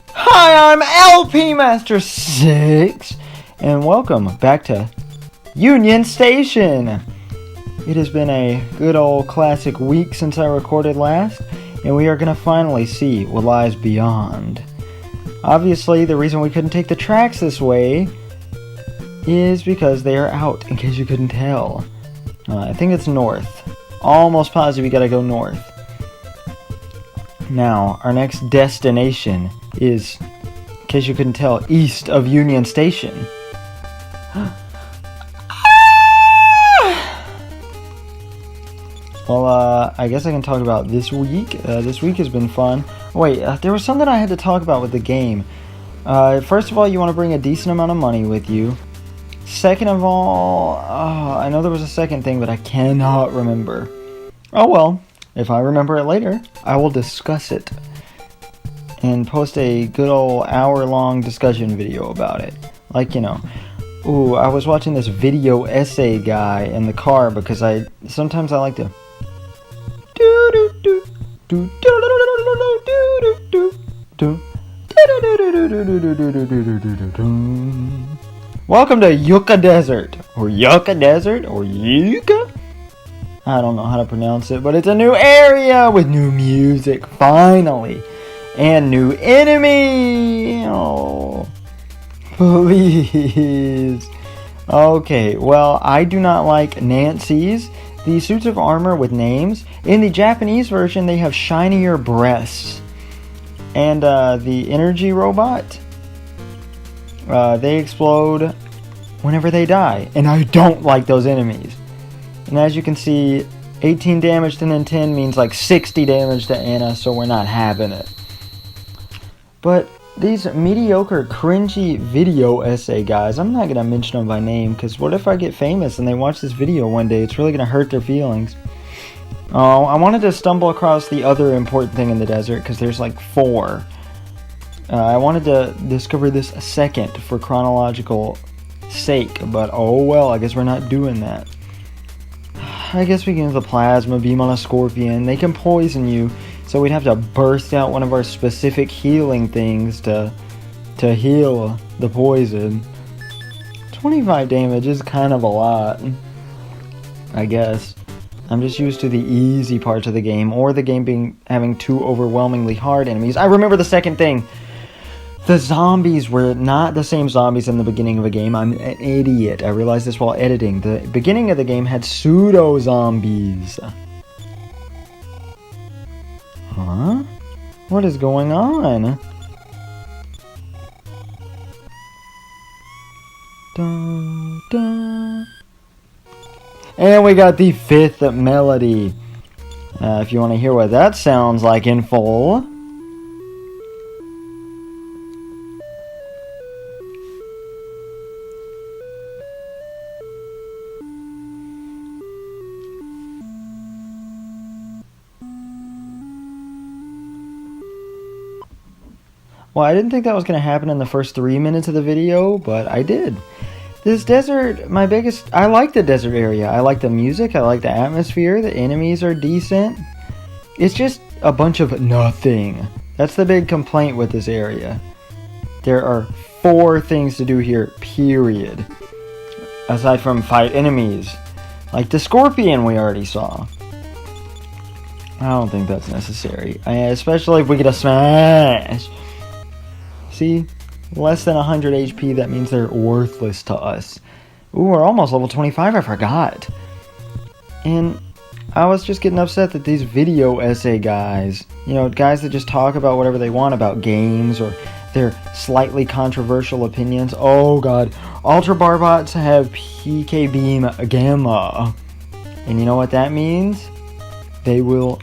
Hi, I'm LP Master 6, and welcome back to Union Station. It has been a good old classic week since I recorded last, and we are going to finally see what lies beyond. Obviously, the reason we couldn't take the tracks this way is because they are out, in case you couldn't tell. I think it's north. Almost positive you gotta go north. Now, our next destination is, in case you couldn't tell, east of Union Station. Well, I guess I can talk about this week. This week has been fun. Wait, there was something I had to talk about with the game. First of all, you want to bring a decent amount of money with you. Second of all, I know there was a second thing, but I cannot remember. Oh well, if I remember it later, I will discuss it and post a good old hour-long discussion video about it. Like, you know, I was watching this video essay guy in the car because sometimes I like to Welcome to Yucca Desert, or Yucca Desert, or Yucca? I don't know how to pronounce it, but it's a new area with new music, finally. And new enemy! Oh, please. Okay, well, I do not like Nancy's. The suits of armor with names. In the Japanese version, they have shinier breasts. And the energy robot, they explode whenever they die. And I don't like those enemies. And as you can see, 18 damage to Ninten means like 60 damage to Anna, so we're not having it. But these mediocre, cringy video essay guys, I'm not going to mention them by name, because what if I get famous and they watch this video one day? It's really going to hurt their feelings. Oh, I wanted to stumble across the other important thing in the desert, because there's like 4. I wanted to discover this second for chronological sake, but oh well, I guess we're not doing that. I guess we can use the plasma beam on a scorpion. They can poison you, so we'd have to burst out one of our specific healing things to heal the poison. 25 damage is kind of a lot, I guess. I'm just used to the easy parts of the game, or the game having 2 overwhelmingly hard enemies. I remember the second thing. The zombies were not the same zombies in the beginning of a game. I'm an idiot. I realized this while editing. The beginning of the game had pseudo-zombies. Huh? What is going on? Dun, dun. And we got the 5th melody. If you want to hear what that sounds like in full. Well, I didn't think that was going to happen in the first 3 minutes of the video, but I did. This desert, I like the desert area. I like the music, I like the atmosphere, the enemies are decent. It's just a bunch of nothing. That's the big complaint with this area. There are 4 things to do here, period. Aside from fight enemies. Like the scorpion we already saw. I don't think that's necessary. Especially if we get a smash. See? Less than 100 HP, that means they're worthless to us. Ooh, we're almost level 25, I forgot. And I was just getting upset that these video essay guys, you know, guys that just talk about whatever they want about games or their slightly controversial opinions. Oh god, Ultra Barbots have PK Beam Gamma. And you know what that means? They will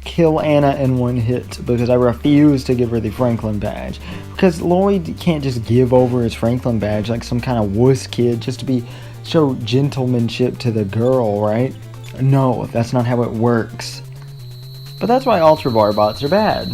kill Anna in 1 hit, because I refuse to give her the Franklin badge. Because Lloyd can't just give over his Franklin badge like some kind of wuss kid just to show gentlemanship to the girl, right? No, that's not how it works. But that's why Ultra Barbots are bad.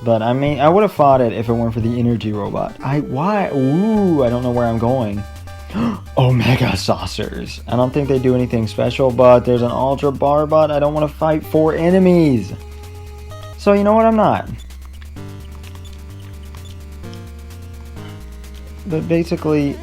But I mean, I would have fought it if it weren't for the energy robot. Why? Ooh, I don't know where I'm going. Omega saucers. I don't think they do anything special, but there's an Ultra Barbot. I don't want to fight 4 enemies. So you know what, I'm not. But basically,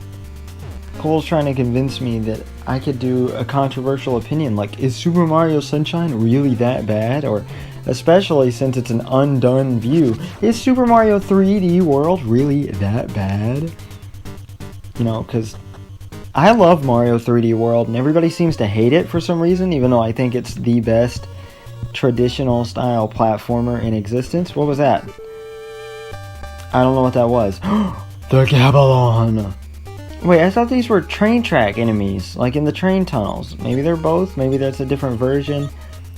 Cole's trying to convince me that I could do a controversial opinion, like, is Super Mario Sunshine really that bad? Or, especially since it's an undone view, is Super Mario 3D World really that bad? You know, because I love Mario 3D World, and everybody seems to hate it for some reason, even though I think it's the best traditional style platformer in existence. What was that? I don't know what that was. The Gabalon! Wait, I thought these were train track enemies, like in the train tunnels. Maybe they're both, maybe that's a different version.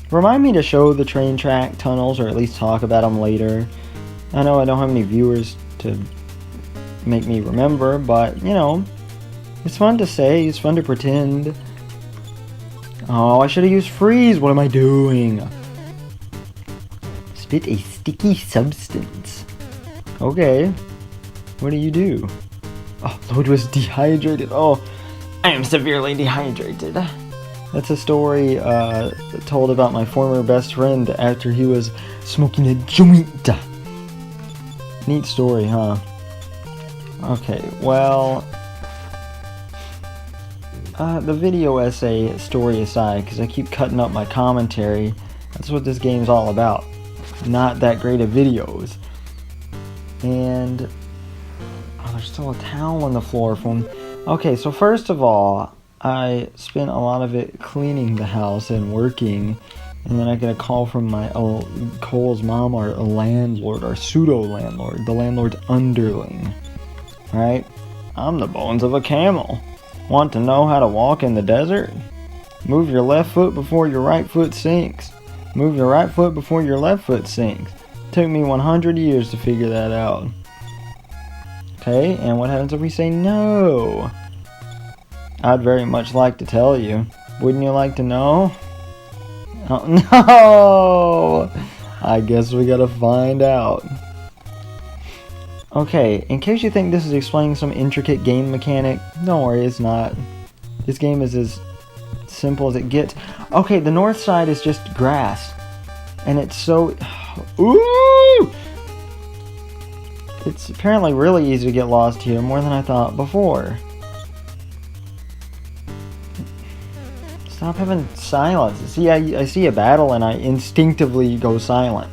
Remind me to show the train track tunnels, or at least talk about them later. I know I don't have any viewers to make me remember, but, you know, it's fun to say, it's fun to pretend. Oh, I should have used freeze, what am I doing? Spit a sticky substance. Okay, what do you do? Oh, Lloyd was dehydrated. Oh, I am severely dehydrated. That's a story told about my former best friend after he was smoking a joint. Neat story, huh? Okay, well, the video essay story aside, because I keep cutting up my commentary, that's what this game's all about. Not that great of videos. And there's still a towel on the floor from... Okay, so first of all, I spent a lot of it cleaning the house and working, and then I get a call from my Cole's mom, our landlord, our pseudo-landlord, the landlord's underling. Right? I'm the bones of a camel. Want to know how to walk in the desert? Move your left foot before your right foot sinks. Move your right foot before your left foot sinks. Took me 100 years to figure that out. Okay, and what happens if we say no? I'd very much like to tell you. Wouldn't you like to know? Oh, no! I guess we gotta find out. Okay, in case you think this is explaining some intricate game mechanic, don't worry, it's not. This game is as simple as it gets. Okay, the north side is just grass. And it's so... Ooh! It's apparently really easy to get lost here, more than I thought before. Stop having silence. See, I see a battle and I instinctively go silent.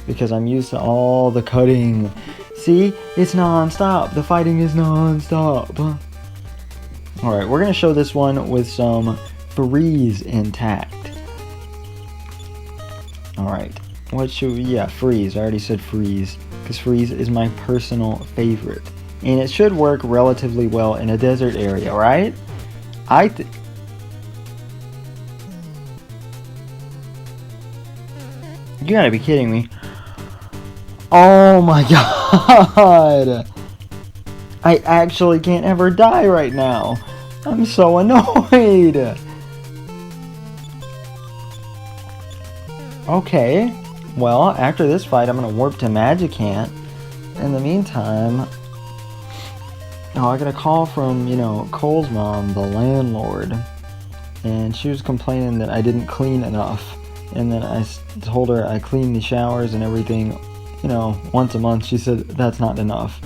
Because I'm used to all the cutting. See? It's non-stop. The fighting is non-stop. Alright, we're going to show this one with some freeze intact. Alright. What should we... Yeah, freeze. I already said freeze. Because freeze is my personal favorite. And it should work relatively well in a desert area, right? You gotta be kidding me. Oh my god! I actually can't ever die right now. I'm so annoyed. Okay. Well, after this fight, I'm gonna warp to Magicant. In the meantime... Oh, I got a call from, you know, Cole's mom, the landlord. And she was complaining that I didn't clean enough. And then I told her I cleaned the showers and everything, you know, once a month. She said that's not enough.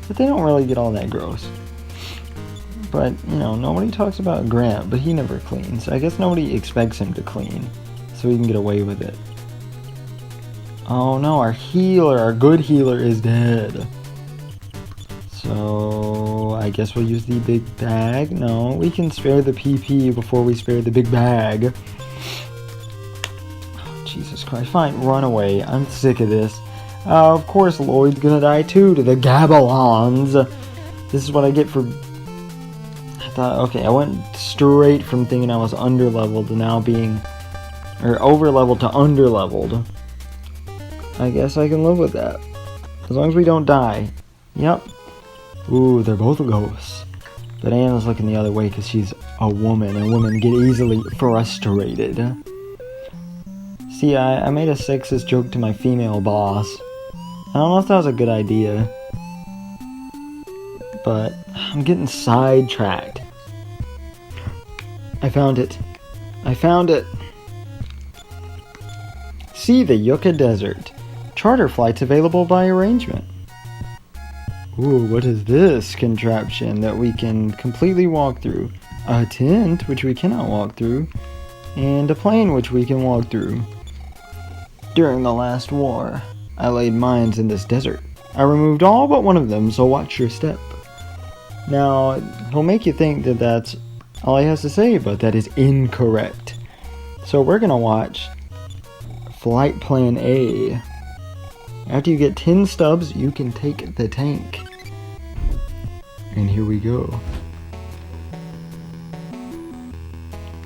But they don't really get all that gross. But, you know, nobody talks about Grant, but he never cleans. I guess nobody expects him to clean, so he can get away with it. Oh no, our healer, our good healer is dead. So, I guess we'll use the big bag. No, we can spare the PP before we spare the big bag. Oh, Jesus Christ, fine, run away. I'm sick of this. Of course Lloyd's gonna die too, to the Gabalons. This is what I get for... I thought, okay, I went straight from thinking I was underleveled to now being... Or overleveled to underleveled. I guess I can live with that. As long as we don't die. Yep. Ooh, they're both ghosts. But Anna's looking the other way because she's a woman, and women get easily frustrated. See, I made a sexist joke to my female boss. I don't know if that was a good idea. But I'm getting sidetracked. I found it. I found it. See the Yucca Desert. charter flights available by arrangement. Ooh, what is this contraption that we can completely walk through? A tent, which we cannot walk through, and a plane, which we can walk through. During the last war, I laid mines in this desert. I removed all but one of them, so watch your step. Now, he'll make you think that that's all he has to say, but that is incorrect. So we're gonna watch Flight Plan A. After you get 10 stubs, you can take the tank. And here we go.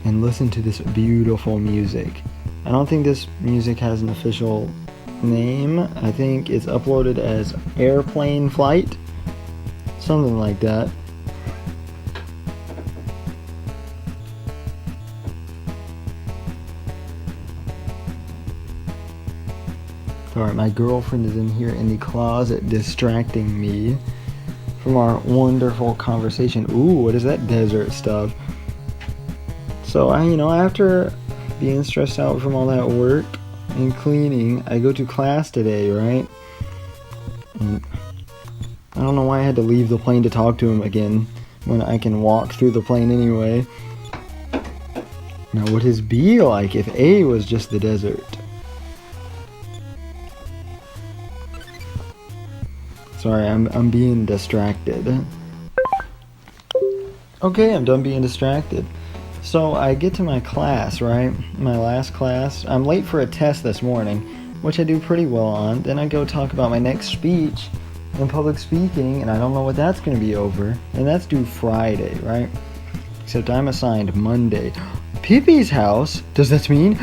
And listen to this beautiful music. I don't think this music has an official name. I think it's uploaded as Airplane Flight. Something like that. Alright, my girlfriend is in here in the closet distracting me from our wonderful conversation. Ooh, what is that desert stuff? So after being stressed out from all that work and cleaning, I go to class today, right? And I don't know why I had to leave the plane to talk to him again when I can walk through the plane anyway. Now, would his be like if A was just the desert? Sorry, I'm being distracted. Okay, I'm done being distracted. So I get to my class, right? My last class. I'm late for a test this morning, which I do pretty well on. Then I go talk about my next speech in public speaking, and I don't know what that's going to be over. And that's due Friday, right? Except I'm assigned Monday. Pippi's house? Does that mean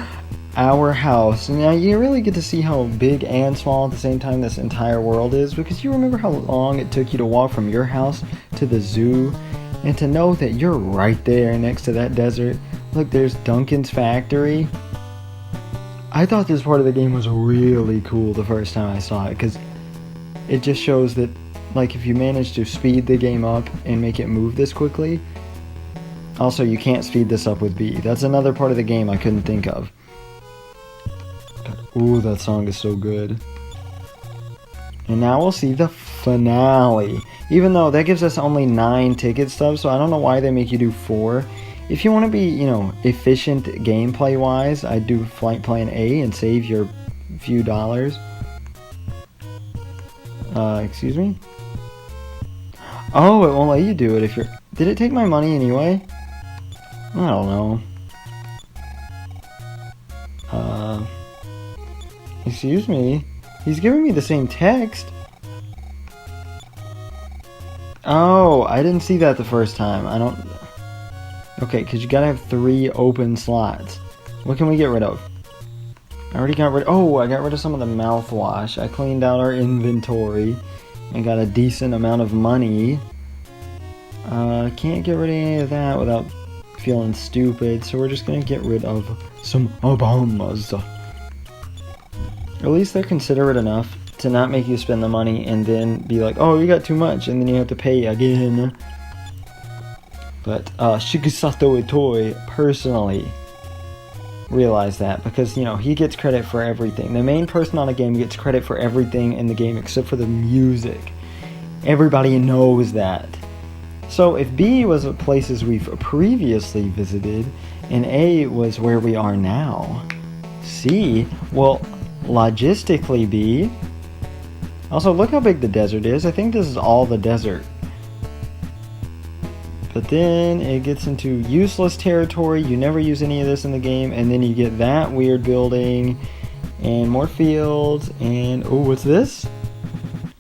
our house? And now you really get to see how big and small at the same time this entire world is, because you remember how long it took you to walk from your house to the zoo, and to know that you're right there next to that desert. Look, there's Duncan's factory. I thought this part of the game was really cool the first time I saw it, because it just shows that, like, if you manage to speed the game up and make it move this quickly. Also, you can't speed this up with B. That's another part of the game I couldn't think of. Ooh, that song is so good. And now we'll see the finale. Even though that gives us only 9 ticket stubs, so I don't know why they make you do 4. If you want to be, efficient gameplay wise, I'd do Flight Plan A and save your few dollars. Excuse me? Oh, it won't let you do it if you're... Did it take my money anyway? I don't know. Excuse me? He's giving me the same text. Oh, I didn't see that the first time. I don't... Okay, because you gotta have 3 open slots. What can we get rid of? I already got rid... Oh, I got rid of some of the mouthwash. I cleaned out our inventory and got a decent amount of money. Can't get rid of any of that without feeling stupid, so we're just gonna get rid of some Obamas. At least they're considerate enough to not make you spend the money and then be like, oh, you got too much, and then you have to pay again. But Shigesato Itoi personally realized that, because he gets credit for everything. The main person on a game gets credit for everything in the game except for the music. Everybody knows that. So if B was places we've previously visited and A was where we are now, C, well, logistically B. Also, look how big the desert is. I think this is all the desert. But then it gets into useless territory. You never use any of this in the game. And then you get that weird building and more fields. And, oh, what's this?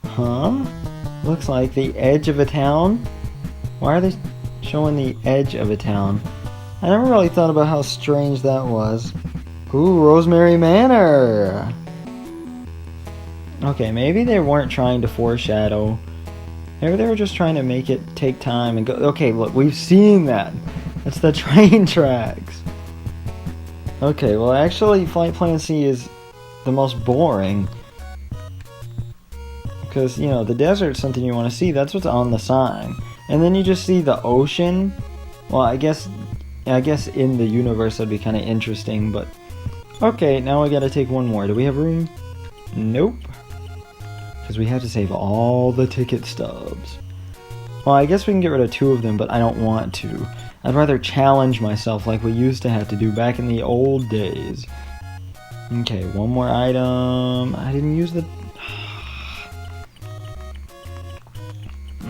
Huh? Looks like the edge of a town. Why are they showing the edge of a town? I never really thought about how strange that was. Ooh, Rosemary Manor! Okay, maybe they weren't trying to foreshadow. Maybe they were just trying to make it take time and go... Okay, look, we've seen that. That's the train tracks. Okay, well actually Flight Plan C is the most boring. Because, the desert's something you want to see. That's what's on the sign. And then you just see the ocean. Well, I guess in the universe that'd be kind of interesting, but... Okay, now we gotta take one more. Do we have room? Nope. Because we have to save all the ticket stubs. Well, I guess we can get rid of 2 of them, but I don't want to. I'd rather challenge myself like we used to have to do back in the old days. Okay, 1 more item. I didn't use the...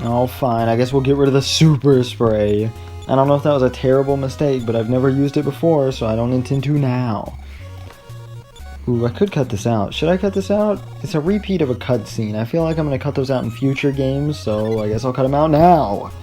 Oh, fine. I guess we'll get rid of the super spray. I don't know if that was a terrible mistake, but I've never used it before, so I don't intend to now. Ooh, I could cut this out. Should I cut this out? It's a repeat of a cutscene. I feel like I'm going to cut those out in future games, so I guess I'll cut them out now.